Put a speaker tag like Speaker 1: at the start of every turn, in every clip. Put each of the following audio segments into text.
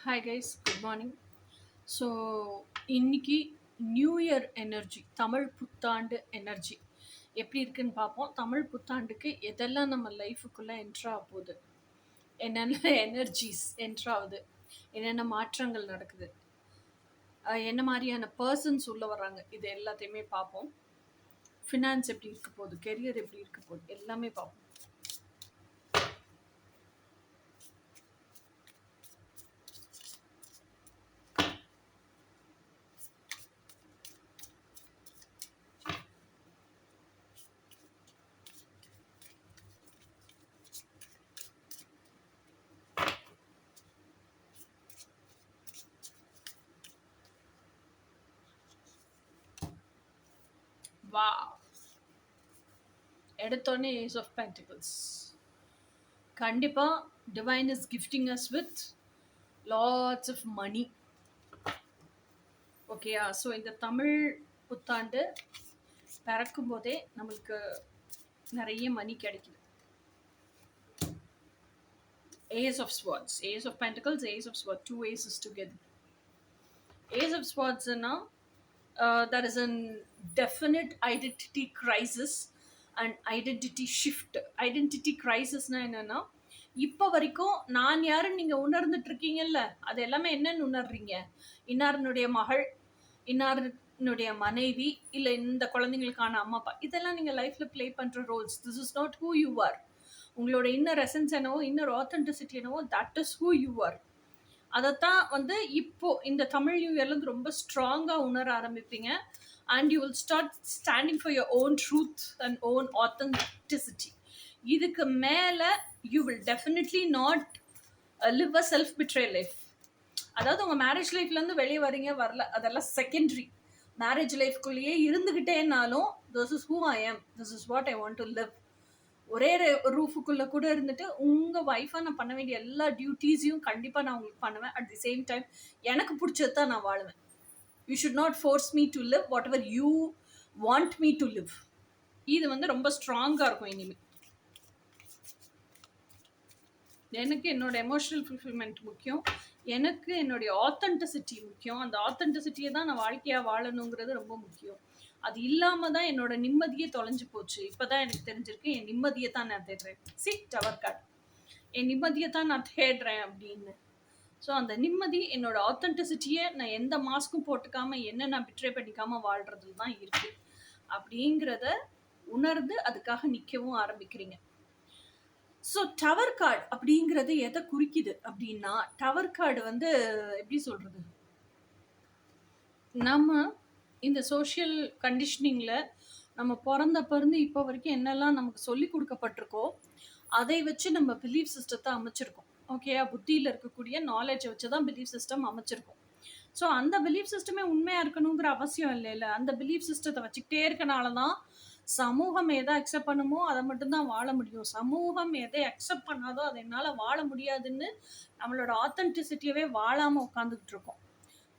Speaker 1: Hi guys, good morning. So இன்னைக்கு new year energy, Tamil புத்தாண்டு energy எப்படி இருக்குன்னு பார்ப்போம். தமிழ் புத்தாண்டுக்கு எதெல்லாம் நம்ம லைஃபுக்குள்ளே என்ட்ரா போகுது, என்னென்ன எனர்ஜிஸ் என்ட்ராகுது, என்னென்ன மாற்றங்கள் நடக்குது, என்ன மாதிரியான பர்சன்ஸ் உள்ளே வர்றாங்க, இது எல்லாத்தையுமே பார்ப்போம். ஃபினான்ஸ் எப்படி இருக்க போகுது, கெரியர் எப்படி இருக்க போகுது, எல்லாமே பார்ப்போம். வா, எடுத்தோடனே ஏஸ் ஆஃப் பென்டிகல்ஸ். கண்டிப்பாக divine is gifting us with lots of money. ஓகேயா? ஸோ இந்த தமிழ் புத்தாண்டு பிறக்கும் போதே நம்மளுக்கு நிறைய மணி கிடைக்குது. Ace of swords, ace of pentacles, ace of sword, two aces together. Ace of ஸ்வார்ட்ஸ்னா there is a definite identity crisis and identity shift. Identity கிரைசிஸ்னா என்னன்னா, இப்போ வரைக்கும் நான் யாருன்னு நீங்கள் உணர்ந்துட்டு இருக்கீங்கல்ல, அது எல்லாமே என்னன்னு உணர்றீங்க? இன்னாரனுடைய மகள், இன்னாரனுடைய மனைவி, இல்லை இந்த குழந்தைங்களுக்கான அம்மா அப்பா, இதெல்லாம் நீங்கள் லைஃப்பில் ப்ளே பண்ணுற roles. This is not who you are. உங்களோட இன்னர் எசன்ஸ் என்னவோ, இன்னர் ஆத்தென்டிசிட்டி என்னவோ, that is who you are. அதைத்தான் இப்போ இந்த தமிழ் நியூ இயர்லேருந்து ரொம்ப ஸ்ட்ராங்காக உணர ஆரம்பிப்பீங்க. And you will start standing for your own truth and own authenticity. இதுக்கு மேலே you will definitely not live a self betray life. அதாவது உங்கள் மேரேஜ் லைஃப்லேருந்து வெளியே வரீங்க வரல, அதெல்லாம் செகண்டரி. மேரேஜ் லைஃப்குள்ளேயே இருந்துக்கிட்டேனாலும் this is who I am, this is what I want to live. ஒரே ரூஃபுக்குள்ளே கூட இருந்துட்டு உங்கள் ஒய்ஃபாக நான் பண்ண வேண்டிய எல்லா டியூட்டிஸையும் கண்டிப்பாக நான் உங்களுக்கு பண்ணுவேன். அட் தி சேம் டைம் எனக்கு பிடிச்சது தான் நான் வாழுவேன். You should not force me to live whatever you want me to live. இது ரொம்ப ஸ்ட்ராங்காக இருக்கும். இனிமேல் எனக்கு என்னோட எமோஷனல் ஃபுல்ஃபில்மெண்ட் முக்கியம், எனக்கு என்னுடைய ஆத்தென்டிசிட்டி முக்கியம். அந்த ஆத்தென்டிசிட்டியை தான் நான் வாழ்க்கையாக வாழணுங்கிறது ரொம்ப முக்கியம். அது இல்லாமல் தான் என்னோட நிம்மதியே தொலைஞ்சு போச்சு. இப்போ தான் எனக்கு தெரிஞ்சிருக்கு, என் நிம்மதியை தான் நான் தேடுறேன். டவர் கார்டு, என் நிம்மதியை தான் நான் தேடுறேன் அப்படின்னு. ஸோ அந்த நிம்மதி, என்னோட ஆத்தென்டிசிட்டியை நான் எந்த மாஸ்க்கும் போட்டுக்காமல், என்ன நான் பிட்ரே பண்ணிக்காமல் வாழ்கிறதுல தான் இருக்குது. அப்படிங்கிறத உணர்ந்து அதுக்காக நிற்கவும் ஆரம்பிக்கிறீங்க. ஸோ டவர் கார்டு அப்படிங்கிறது எதை குறிக்குது அப்படின்னா, டவர் கார்டு எப்படி சொல்கிறது, நம்ம இந்த சோஷியல் கண்டிஷனிங்கில் நம்ம பிறந்து இப்போ வரைக்கும் என்னெல்லாம் நமக்கு சொல்லி கொடுக்கப்பட்டிருக்கோ அதை வச்சு நம்ம பிலீஃப் சிஸ்டத்தை அமைச்சிருக்கோம். ஓகேயா? புத்தியில் இருக்கக்கூடிய நாலேஜை வச்சு தான் பிலீஃப் சிஸ்டம் அமைச்சிருக்கோம். ஸோ அந்த பிலீஃப் சிஸ்டமே உண்மையாக இருக்கணுங்கிற அவசியம் இல்லை. அந்த பிலீஃப் சிஸ்டத்தை வச்சுக்கிட்டே இருக்கனால தான் சமூகம் எதை அக்செப்ட் பண்ணுமோ அதை மட்டும்தான் வாழ முடியும். சமூகம் எதை அக்செப்ட் பண்ணாதோ அதை என்னால் வாழ முடியாதுன்னு நம்மளோட ஆத்தென்டிசிட்டியவே வாழாமல் உட்காந்துக்கிட்டு இருக்கோம்.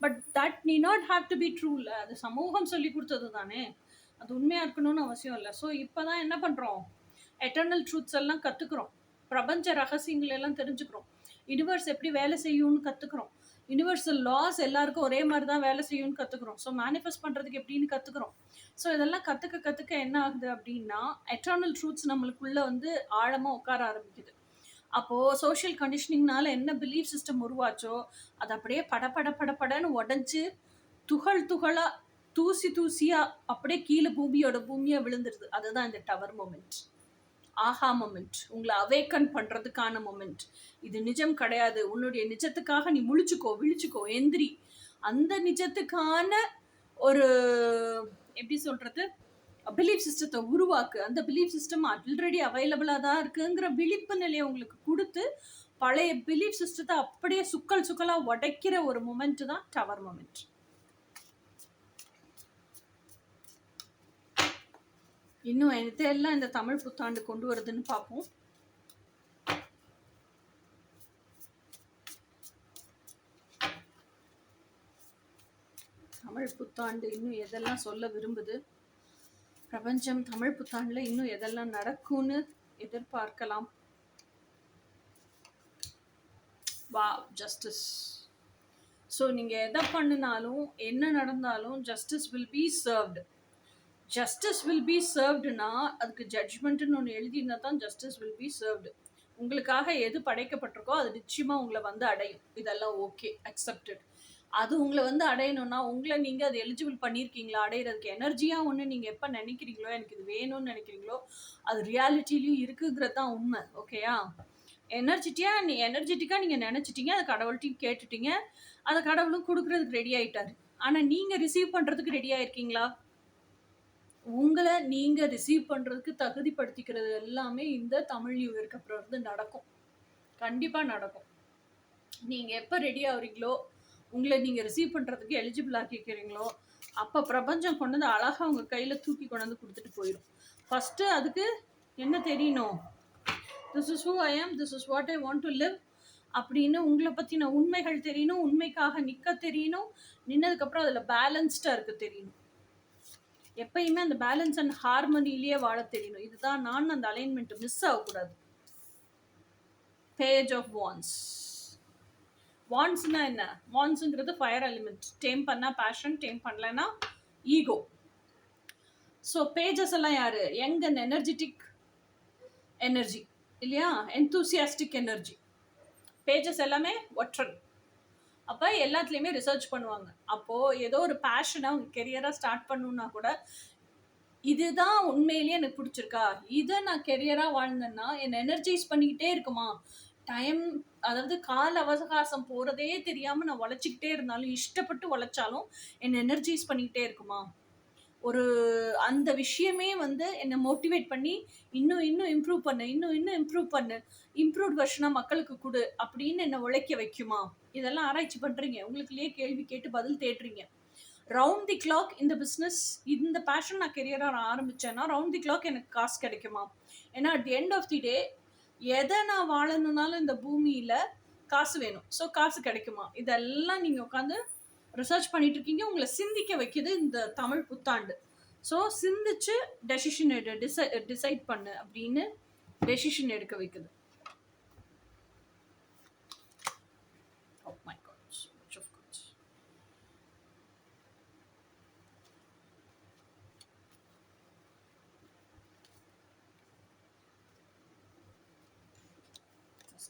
Speaker 1: பட் தட் நீ not have to be true. இல்லை, அது சமூகம் சொல்லி கொடுத்தது தானே, அது உண்மையாக இருக்கணும்னு அவசியம் இல்லை. ஸோ இப்போ தான் என்ன பண்ணுறோம், எட்டர்னல் ட்ரூத்ஸ் எல்லாம் கற்றுக்குறோம், பிரபஞ்ச ரகசியங்கள் எல்லாம் தெரிஞ்சுக்கிறோம், யூனிவர்ஸ் எப்படி வேலை செய்யும்னு கற்றுக்குறோம், யூனிவர்சல் லாஸ் எல்லாருக்கும் ஒரே மாதிரி தான் வேலை செய்யும்னு கற்றுக்குறோம். ஸோ மேனிஃபெஸ்ட் பண்ணுறதுக்கு எப்படின்னு கற்றுக்குறோம். ஸோ இதெல்லாம் கற்றுக்க என்ன ஆகுது அப்படின்னா, எட்டர்னல் ட்ரூத்ஸ் நம்மளுக்குள்ளே ஆழமாக உட்கார ஆரம்பிக்குது. அப்போது சோஷியல் கண்டிஷனிங்னால என்ன பிலீஃப் சிஸ்டம் உருவாச்சோ அது அப்படியே படன்னு உடஞ்சி துகளாக தூசியாக அப்படியே கீழே பூமியாக விழுந்துருது. அதுதான் இந்த டவர் மொமெண்ட், ஆஹா மொமெண்ட், உங்களை அவேக்கன் பண்ணுறதுக்கான மொமெண்ட். இது நிஜம் கிடையாது, உன்னுடைய நிஜத்துக்காக நீ விழிச்சுக்கோ, எந்திரி. அந்த நிஜத்துக்கான ஒரு எப்படி சொல்கிறது, பிலீஃப் சிஸ்டத்தை உருவாக்கு. அந்த பிலீஃப் சிஸ்டம் ஆல்ரெடி அவைலபிளாக தான் இருக்குங்கிற விழிப்பு நிலையை உங்களுக்கு கொடுத்து பழைய பிலீஃப் சிஸ்டத்தை அப்படியே சுக்கலாக உடைக்கிற ஒரு மொமெண்ட் தான் டவர் மொமெண்ட். இன்னும் எல்லாம் இந்த தமிழ் புத்தாண்டு கொண்டு வருதுன்னு பார்ப்போம். தமிழ் புத்தாண்டு இன்னும் எதெல்லாம் சொல்ல விரும்புது, பிரபஞ்சம் தமிழ் புத்தாண்டில் இன்னும் எதெல்லாம் நடக்கும்னு எதிர்பார்க்கலாம். வா, ஜஸ்டிஸ், ஸோ நீங்கள் எதை பண்ணினாலும் என்ன நடந்தாலும் justice will be served. Justice will be சர்வ்டுனா அதுக்கு ஜட்ஜ்மெண்ட்டுன்னு ஒன்று எழுதியிருந்தா தான் ஜஸ்டிஸ் வில் பி சர்வ்டு. உங்களுக்காக எது படைக்கப்பட்டிருக்கோ அது நிச்சயமாக உங்களை வந்து அடையும். இதெல்லாம் ஓகே, அக்செப்டட். அது உங்களை வந்து அடையணும்னா உங்களை நீங்கள் அது எலிஜிபிள் பண்ணியிருக்கீங்களா அடையிறதுக்கு? எனர்ஜியாக ஒன்று நீங்கள் எப்போ நினைக்கிறீங்களோ எனக்கு இது வேணும்னு நினைக்கிறீங்களோ அது ரியாலிட்டிலையும் இருக்குங்கிறது தான் உண்மை. ஓகேயா? எனர்ஜெட்டிக்காக நீங்கள் நினச்சிட்டீங்க, அதை கடவுள்கிட்டையும் கேட்டுட்டீங்க, அதை கடவுளும் கொடுக்குறதுக்கு ரெடி ஆகிட்டாரு. ஆனால் நீங்கள் ரிசீவ் பண்ணுறதுக்கு ரெடி ஆகிருக்கீங்களா? உங்களை நீங்கள் ரிசீவ் பண்ணுறதுக்கு தகுதிப்படுத்திக்கிறது எல்லாமே இந்த தமிழ் நியூ இயர்க்கு அப்புறம் வந்து நடக்கும். கண்டிப்பாக நடக்கும். நீங்கள் எப்போ ரெடி ஆகுறீங்களோ, உங்களை நீங்கள் ரிசீவ் பண்ணுறதுக்கு எலிஜிபிள் ஆக்கிக்கிறீங்களோ, அப்போ பிரபஞ்சம் கொண்டு வந்து அழகாக உங்கள் கையில் தூக்கி கொண்டு வந்து கொடுத்துட்டு போயிடும். ஃபஸ்ட்டு அதுக்கு என்ன தெரியணும்? This is who I am, this is what I want to live அப்படின்னு உங்களை பற்றின உண்மைகள் தெரியணும். உண்மைக்காக நிற்க தெரியணும். நின்னதுக்கப்புறம் அதில் பேலன்ஸ்டாக இருக்க தெரியணும். எப்பயுமே அந்த பேலன்ஸ் அண்ட் ஹார்மனிலேயே வாழ தெரியணும். இதுதான் நான் அந்த அலைன்மெண்ட் மிஸ் ஆகக்கூடாது. Page of wands. வான்ஸ்னா என்ன? வான்ஸுங்கிறது ஃபயர் எலிமெண்ட். டேம் பண்ணால் பேஷன், டேம் பண்ணலன்னா ஈகோ. ஸோ பேஜஸ் எல்லாம் யாரு? யங் அண்ட் எனர்ஜெட்டிக் எனர்ஜி இல்லையா? Enthusiastic energy. பேஜஸ் எல்லாமே ஒற்றன். அப்போ எல்லாத்துலேயுமே ரிசர்ச் பண்ணுவாங்க. அப்போது ஏதோ ஒரு பேஷனை அவங்க கெரியராக ஸ்டார்ட் பண்ணணுன்னா கூட இதுதான் உண்மையிலேயே எனக்கு பிடிச்சிருக்கா, இதை நான் கெரியராக வாழ்ந்தேன்னா என்னை எனர்ஜைஸ் பண்ணிக்கிட்டே இருக்குமா, டைம் அதாவது கால அவகாசம் போகிறதே தெரியாமல் நான் உழைச்சிக்கிட்டே இருந்தாலும், இஷ்டப்பட்டு உழைச்சாலும் என்னை எனர்ஜைஸ் பண்ணிக்கிட்டே இருக்குமா, ஒரு அந்த விஷயமே வந்து என்னை மோட்டிவேட் பண்ணி இன்னும் இம்ப்ரூவ் பண்ணு, இன்னும் இம்ப்ரூவ் பண்ணு, இம்ப்ரூவ்ட் வெர்ஷனாக மக்களுக்கு கொடு அப்படின்னு என்னை உழைக்க வைக்குமா? இதெல்லாம் ஆராய்ச்சி பண்ணுறீங்க. உங்களுக்குள்ளேயே கேள்வி கேட்டு பதில் தேடுறீங்க. ரவுண்ட் தி கிளாக் இந்த பிஸ்னஸ், இந்த பேஷன் நான் கெரியராக நான் ஆரம்பித்தேன்னா ரவுண்ட் தி கிளாக் எனக்கு காசு கிடைக்குமா? ஏன்னா at the end of the day எதை நான் வாழணுன்னாலும் இந்த பூமியில் காசு வேணும். ஸோ காசு கிடைக்குமா? இதெல்லாம் நீங்கள் உட்காந்து ரிசர்ச் பண்ணிட்டு இருக்கீங்க. உங்களை சிந்திக்க வைக்குது இந்த தமிழ் புத்தாண்டு. ஸோ சிந்திச்சு டெசிஷன் டிசைட் பண்ணு அப்படின்னு டெசிஷன் எடுக்க வைக்குது.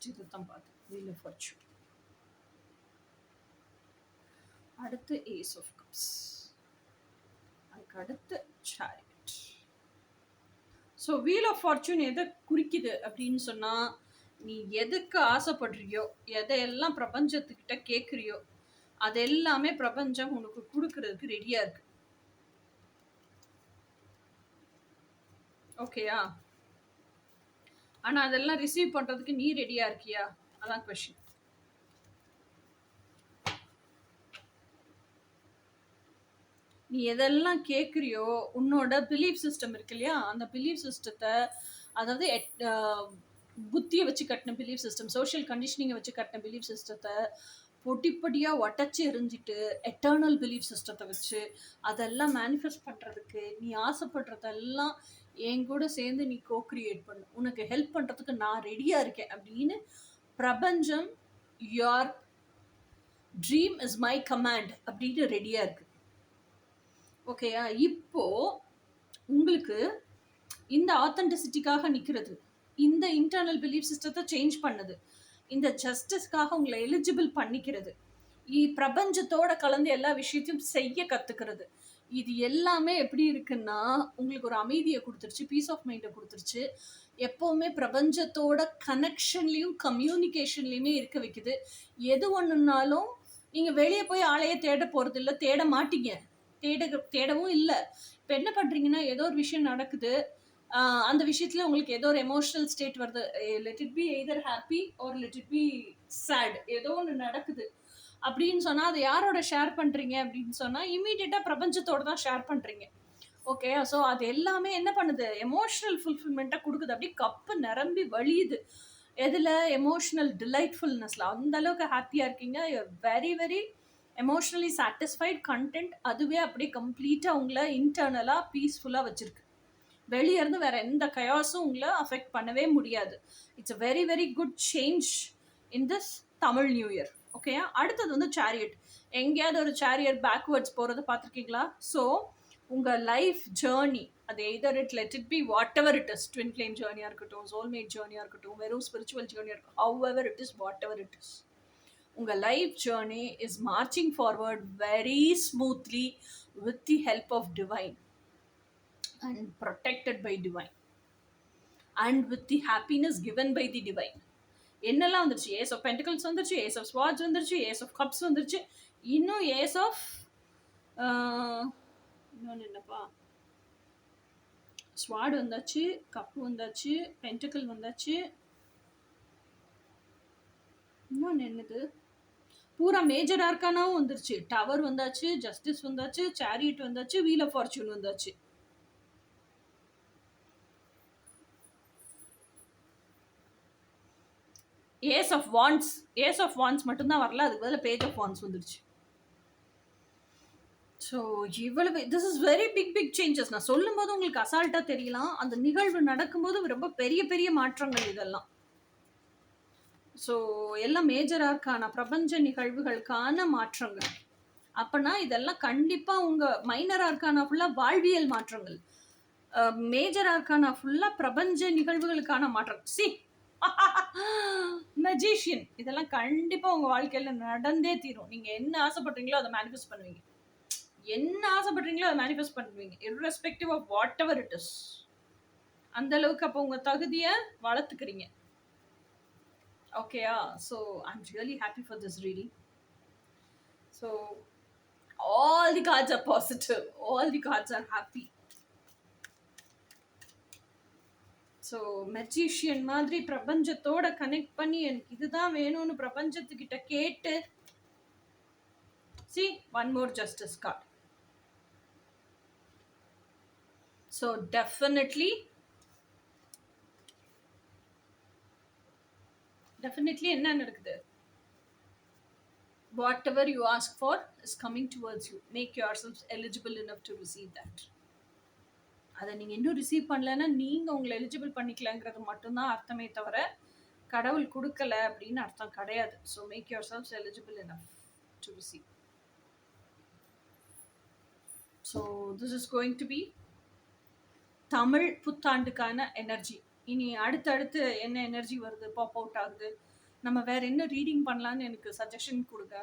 Speaker 1: இதுதான் பார்த்து வீல் ஆஃப் ஃபார்ச்சூன். அடுத்து ஏஸ் ஆஃப் கப்ஸ், அதுக்கு அடுத்து chariot. So wheel of fortune எதை குறிக்குது அப்படின்னு சொன்னால், நீ எதுக்கு ஆசைப்படுறியோ, எதையெல்லாம் பிரபஞ்சத்துக்கிட்ட கேட்குறியோ அது எல்லாமே பிரபஞ்சம் உனக்கு கொடுக்கறதுக்கு ரெடியாக இருக்கு. ஓகேயா? ஆனால் அதெல்லாம் ரிசீவ் பண்ணுறதுக்கு நீ ரெடியாக இருக்கியா? அதான் கொஷின். நீ எதெல்லாம் கேட்குறியோ உன்னோட பிலீஃப் சிஸ்டம் இருக்கு இல்லையா, அந்த பிலீஃப் சிஸ்டத்தை, அதாவது புத்தியை வச்சு கட்டின பிலீஃப் சிஸ்டம், சோஷியல் கண்டிஷனிங்கை வச்சு கட்டின பிலீஃப் சிஸ்டத்தை பொட்டிப்படியாக உடச்சி எரிஞ்சிட்டு எட்டர்னல் பிலீஃப் சிஸ்டத்தை வச்சு அதெல்லாம் மேனிஃபெஸ்ட் பண்ணுறதுக்கு நீ ஆசைப்படுறதெல்லாம் என் கூட சேர்ந்து நீ கோக்ரியேட் பண்ணு, உனக்கு ஹெல்ப் பண்ணுறதுக்கு நான் ரெடியாக இருக்கேன் அப்படின்னு பிரபஞ்சம் your dream is my command அப்படின்னு ரெடியாக இருக்கு. ஓகேயா? இப்போ உங்களுக்கு இந்த ஆத்தென்டிசிட்டிக்காக நிற்கிறது, இந்த இன்டர்னல் பிலீஃப் சிஸ்டத்தை சேஞ்ச் பண்ணுது, இந்த ஜஸ்டிஸ்க்காக உங்களை எலிஜிபிள் பண்ணிக்கிறது, பிரபஞ்சத்தோட கலந்து எல்லா விஷயத்தையும் செய்ய கற்றுக்கிறது, இது எல்லாமே எப்படி இருக்குன்னா உங்களுக்கு ஒரு அமைதியை கொடுத்துருச்சு, பீஸ் ஆஃப் மைண்டை கொடுத்துருச்சு. எப்போவுமே பிரபஞ்சத்தோட கனெக்ஷன்லேயும் கம்யூனிகேஷன்லேயுமே இருக்க வைக்குது. எது ஒன்றுனாலும் நீங்கள் வெளியே போய் ஆளையே தேட போகிறது இல்லை, தேட மாட்டீங்க, தேடவும் இல்லை. இப்போ என்ன பண்ணுறீங்கன்னா, ஏதோ ஒரு விஷயம் நடக்குது, அந்த விஷயத்தில் உங்களுக்கு ஏதோ ஒரு எமோஷனல் ஸ்டேட் வருது, let it be either happy or let it be sad, ஏதோ ஒன்று நடக்குது அப்படின்னு சொன்னால் அதை யாரோட ஷேர் பண்ணுறீங்க அப்படின்னு சொன்னால் இம்மீடியட்டாக பிரபஞ்சத்தோடு தான் ஷேர் பண்ணுறீங்க. ஓகே? ஸோ அது எல்லாமே என்ன பண்ணுது, எமோஷ்னல் ஃபுல்ஃபில்மெண்ட்டாக கொடுக்குது. அப்படி கப்பு நிரம்பி வழியுது. எதில்? எமோஷ்னல் டிலைட்ஃபுல்னஸில். அந்தளவுக்கு ஹாப்பியாக இருக்கீங்க, you are very very emotionally satisfied, content. அதுவே அப்படியே கம்ப்ளீட்டாக உங்களை இன்டர்னலாக பீஸ்ஃபுல்லாக வச்சுருக்கு. வெளியே இருந்து வேறு எந்த கயாஸும் உங்களை அஃபெக்ட் பண்ணவே முடியாது. It's a very very good change in this Tamil new year. ஓகேயா? அடுத்தது வந்து சேரியட். எங்கேயாவது ஒரு சேரியட் பேக்வர்ட்ஸ் போறத பார்த்துருக்கீங்களா? ஸோ உங்க லைஃப் ஜேர்னி அது either let it be whatever it is, twin flame ஜேர்னியா இருக்கட்டும், சோல்மேட் ஜேர்னியா இருக்கட்டும், வெறும் ஸ்பிரிச்சுவல் ஜேர்னியா இருக்கட்டும், however it is, whatever it is, உங்க life journey is marching forward very smoothly with the help of divine and protected by divine and with the happiness given by the divine. என்னெல்லாம் வந்துருச்சு? Ace of pentacles வந்துருச்சு, ace of swords வந்துருச்சு, ace of cups வந்துருச்சு, இன்னும் ace of இன்னொன்று என்னப்பா, ஸ்வாட் வந்தாச்சு, cup வந்தாச்சு, பென்டிக்கல் வந்தாச்சு, இன்னொன்று என்னது, பூரா மேஜர் ஆர்கானாவும் வந்துருச்சு. டவர் வந்தாச்சு, ஜஸ்டிஸ் வந்தாச்சு, சேரியட் வந்தாச்சு, வீல் ஆஃப் ஃபார்ச்சூன் வந்தாச்சு. ஏஸ் ஆஃப் வாண்ட்ஸ் மட்டும்தான் வரல, அதுக்கு பதில் பேஜ் ஆஃப் வாண்ட்ஸ் வந்துருச்சு. ஸோ இவ்வளவு this is very big changes. நான் சொல்லும் போது உங்களுக்கு அசால்ட்டா தெரியலாம், அந்த நிகழ்வு நடக்கும்போது ரொம்ப பெரிய பெரிய மாற்றங்கள் இதெல்லாம். ஸோ எல்லாம் மேஜர் ஆர்க்கான பிரபஞ்ச நிகழ்வுகளுக்கான மாற்றங்கள். அப்பனா இதெல்லாம் கண்டிப்பா உங்க மைனர் ஆர்க்கானா ஃபுல்லா வாழ்வியல் மாற்றங்கள், மேஜர் ஆர்க்கானா ஃபுல்லா பிரபஞ்ச நிகழ்வுகளுக்கான மாற்றம். சி மெஜிஷியன், இதெல்லாம் கண்டிப்பா உங்க வாழ்க்கையில நடந்தே தீரும். நீங்க என்ன ஆசைப்படுறீங்களோ அதை மேனிஃபெஸ்ட் பண்ணுவீங்க, என்ன ஆசைப்படுறீங்களோ அதை மேனிஃபெஸ்ட் பண்ணுவீங்க, irrespective of whatever it is. அந்த அளவுக்கு அப்போ உங்க தகுதியை வளர்த்துக்கிறீங்க. ஓகேயா? So I'm really happy for this reading. So all the cards are positive, all the cards are happy. So magician மாதிரி பிரபஞ்சத்தோட கனெக்ட் பண்ணி எனக்கு இதுதான் வேணும்னு பிரபஞ்சத்துக்கிட்ட கேட்டு, see one more justice card. So definitely என்ன நடக்குது? Whatever you ask for is coming towards you. Make yourselves eligible enough to receive that. அதை நீங்க இன்னும் ரிசீவ் பண்ணலன்னா நீங்க உங்களை எலிஜிபிள் பண்ணிக்கலங்கிறது மட்டும்தான் அர்த்தமே தவிர கடவுள் கொடுக்கல அப்படின்னு அர்த்தம் கிடையாது. So make your selfs eligible enough to receive. So this is going to be Tamil புத்தாண்டுக்கான எனர்ஜி. இனி அடுத்தடுத்து என்ன எனர்ஜி வருது, பாப் அவுட் ஆகுது, நம்ம வேற என்ன ரீடிங் பண்ணலான்னு எனக்கு சஜஷன் கொடுங்க.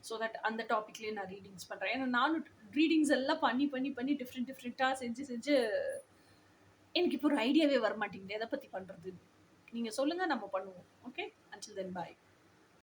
Speaker 1: ஸோ தட் அந்த டாபிக்லேயே நான் ரீடிங்ஸ் பண்ணுறேன். ஏன்னா நானும் ரீடிங்ஸ் எல்லாம் பண்ணி டிஃப்ரெண்ட்டாக செஞ்சு எனக்கு இப்போ ஒரு ஐடியாவே வரமாட்டேங்குது எதை பற்றி பண்ணுறது. நீங்கள் சொல்லுங்கள், நம்ம பண்ணுவோம். Okay, until then bye.